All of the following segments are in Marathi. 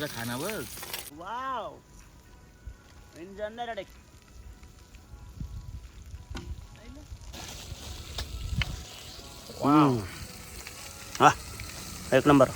खानावर वाव हा एक नंबर.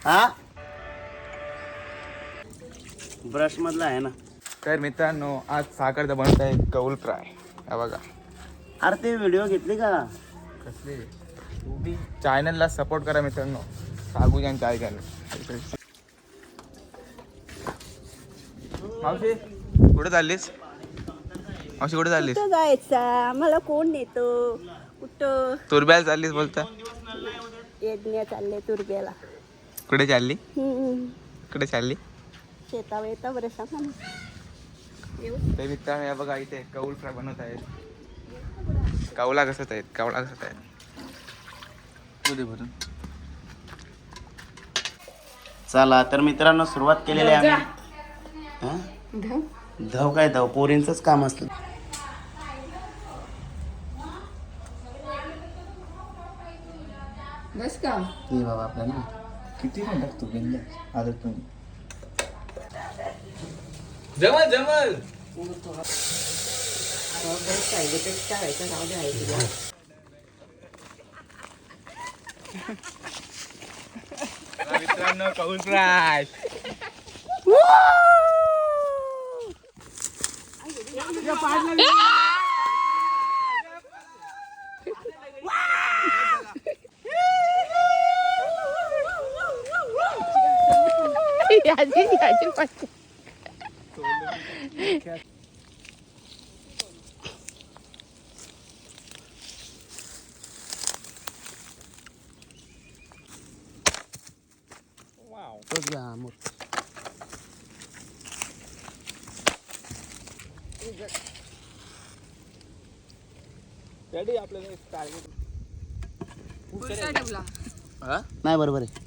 हा ब्रश मधला आहे ना. तर मित्रांनो आज साखर बनवत आहे कौल फ्राय. हा बघा. अरे ते व्हिडिओ घेतली का कसले तुम्ही चॅनलला सपोर्ट करा मित्रांनो. सागुजान चाय चॅनल. मावशी कुठे चाललीस? मावशी कुठे चाललीस? कुठं जायचा मला कोण नेतो? कुठं तुरब्याला चाललीस बोलता? येदण्या चालले तुरब्याला. कुठे चालली? कुठे चालली? शेतावर येता बरं सांगा ना. ते मित्रांनो या बघा इथे कौल फ्राय बनवत आहेत. कावला कसत आहेत, कावला कसत आहेत. उदे भरून चला तर मित्रांनो सुरुवात केलेली आहे आम्ही. धव काय धव पोरींचंच काम असतं. बस का हे बाबा आपल्याला किती पण टाकतो बिंदा आदत तुम्ही जमल जमल. मित्रांनो कौल फ्राय. नाही बरोबर आहे.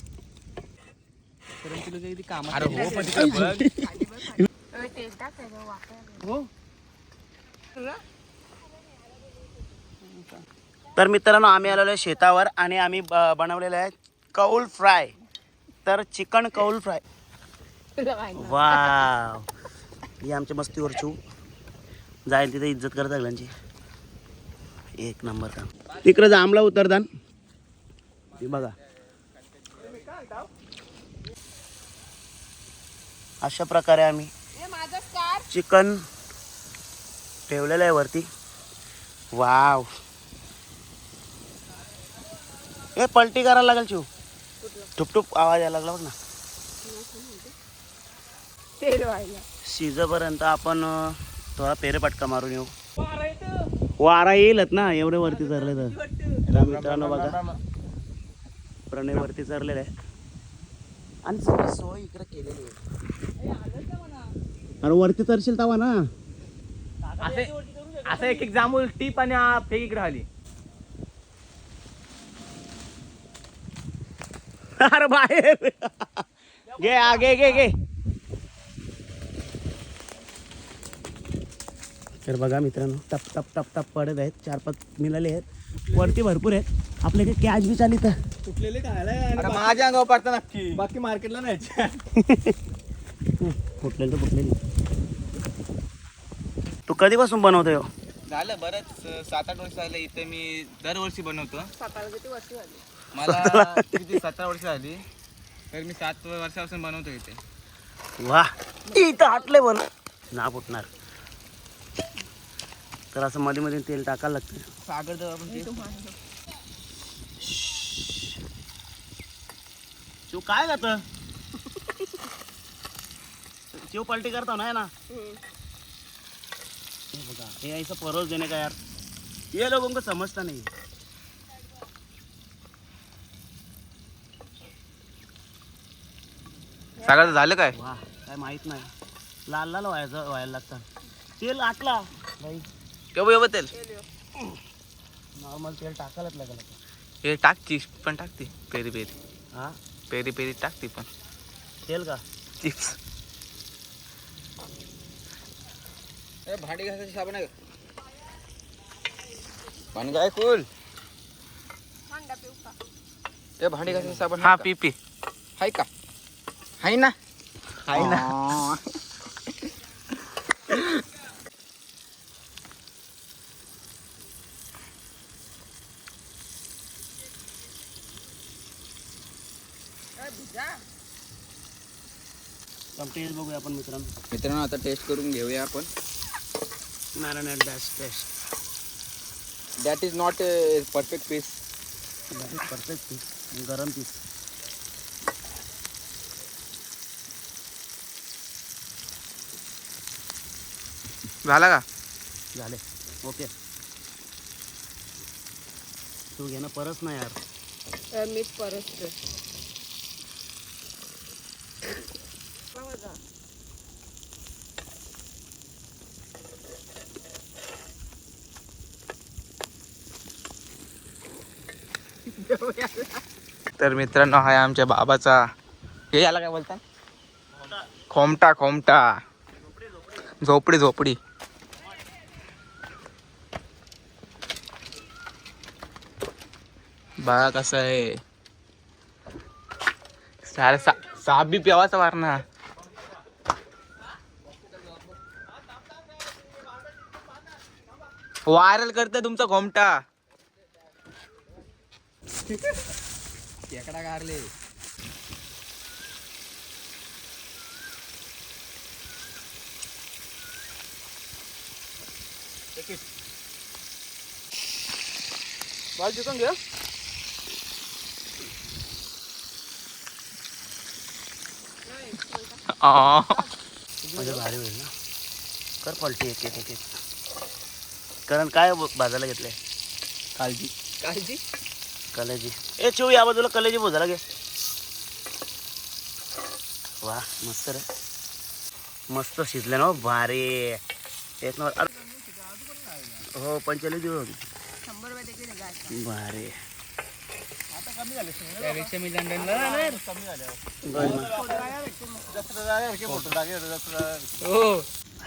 अरे हो पण तिकडे बघ. तर मित्रांनो आम्ही आलेलो आहे शेतावर आणि आम्ही बनवलेलं आहे कौल फ्राय. तर चिकन कौल फ्राय. वाव ही आमच्या मस्तीवर चू जाईल तिथे इज्जत करत सगळ्यांची. एक नंबर काम. तिकडे जांभला उतरदान ते बघा. अशा प्रकारे आम्ही चिकन ठेवलेलं आहे वरती. वाव हे पलटी करायला लागेल चिव. ठुपठुप आवाज यायला लागला बघ ना. शिजेपर्यंत आपण थोडा पेरेपटका मारून येऊ. वारा येईलच ना एवढे वरती चरले तर. मित्रांनो बघा प्रणय वरती चरलेलं आहे आणि सगळी सोय इकडे केलेली आहे. अरे वरती चरशील तवा ना. असं एक एक जांभूळ टीप आणि फेक इकडे आली. अरे बाहेर घे आगे घे घे. तर बघा मित्रांनो टप टप टप टप पडत आहेत. 4-5 मिळाले आहेत. वरती भरपूर आहेत. आपल्याकडे कॅश बी चाली तर कुठलेले खायला माझ्या अंगावर पडता नक्की. बाकी मार्केटला नाही. फुटलेली तर फुटलेली. तू कधीपासून बनवतोय? झालं बरंच 7-8 वर्ष झाले इथे. मी दरवर्षी बनवतो. किती वर्ष झाली? मला किती 17 वर्ष झाली. तर मी 7 वर्षापासून बनवतो इथे. वा इथं आटले बन ना फुटणार. तर असं मध्ये मध्ये तेल टाकायला लागतं. सागर देऊ आपण. तू काय जात चिव पलटी करतो ना. ये बघा, ये ऐसा परोस देने का यार, ये लोगों को समजता नहीं. सगळं झालं काय? वा, काय माहित नाही. लाल लाल व्हायला लागतात. तेल आटला भाई, केव्हा तेल नॉर्मल तेल टाकायलाच लागलं. हे टाकती पण टाकते पेरी पेरी हा पेरी पेरी टाकते पण तेल का चिप्स. भांडी घासायची साबण आहे का? पाणी काय कुल ते भांडी घासायचं साबण हा पी पी हाय का? हाय ना हाय ना. टेस्ट बघूया आपण मित्रांनो. आता टेस्ट करून घेऊया आपण. Marinate test that is not perfect piece. Perfect piece, गरम पीस. झाला का? झाले ओके. तू घे ना परत ना यार. मीठ परत तर मित्रांनो हा आहे आमच्या बाबाचा, हे याला काय बोलतात? खोमटा. खोमटा झोपडी झोपडी. बघा कसं आहे. सारे साप बी प्यावाचा वारणा. व्हायरल करते तुमचा घोमटा. खेकडा गारले. बाल चिकन घ्या. म्हणजे भारी होईल ना. कर पलटी एक एक एक. कारण काय भाजायला घेतलंय? काळजी काळजी कलेजी. ए चिव या बाजूला कलेजी भाजायला घे. वा मस्त रे, मस्त शिजले ना भारी. एक नंबर. हो पंचेचाळीस दिवस भारी. आता कमी झाले त्यापेक्षा मी लंडनला कमी झाले.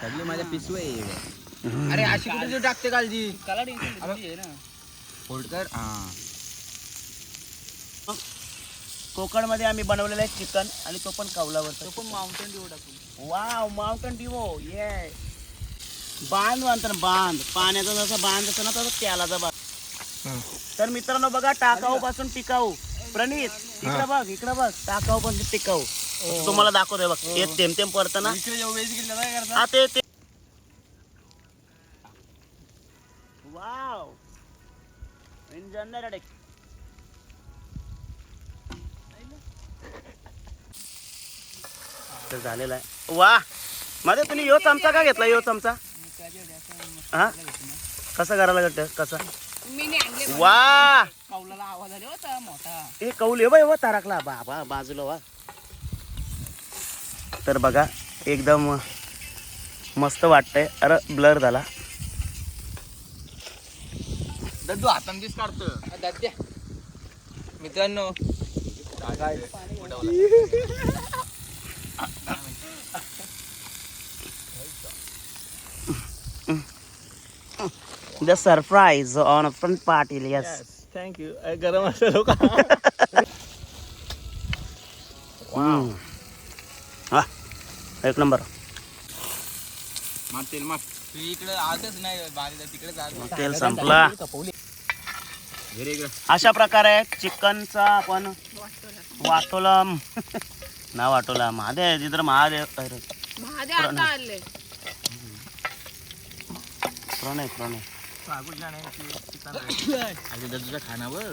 सगळे माझ्या पिसू आहे. अरे अशी कुठे जो टाकते काळजी फोल्ड कर. कोकणमध्ये आम्ही बनवलेलं आहे चिकन, आणि तो पण कौलावर. तो पण माउंटन डिवो टाकून. Wow Mountain Dew. ये बांध म्हणतात, बांध पाण्याचा जसा बांध असतो ना तसा त्यालाचा बांध. तर मित्रांनो बघा, टाकाऊ पासून टिकाऊ. प्रणित इकडे बघ टाकाऊ पासून टिकाऊ. तुम्हाला दाखवतोय बघ, हे थेंब पडतं ना. हा ते वाव इंजन डायरेक्ट. तर झालेला आहे. वा मध्ये तुम्ही यो चमचा का घेतला? यो चमचा हा कसा करायला लागतं? कसा? वा कौलाला आवाज आले होता मोठा. हे कौल हे बाई व तारकला बाबा बाजूला वा. तर बघा एकदम मस्त वाटतंय. अरे ब्लर झाला. दद्दू हातांचीच काढतो दाद्या. मित्रांनो The surprise on a front party. Yes. Thank you. गरम असेल का? हा एक नंबर. मार तेल मार. तू इकडे आतच नाही बारीला तिकडे तेल संपला. अशा प्रकारे चिकनचा आपण वाटोला ना वाटोला महादेव तिथं महादेव प्रणय प्रणय तुझा खानावर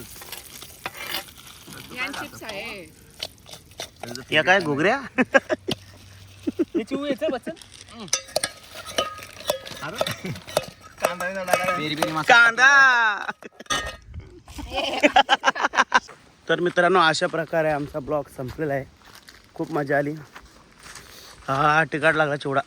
या काय घुगऱ्या. कांदा. तर मित्रांनो अशा प्रकारे आमचा ब्लॉग संपलेला आहे. खूप मजा आली. हा तिखट लागला चिवडा.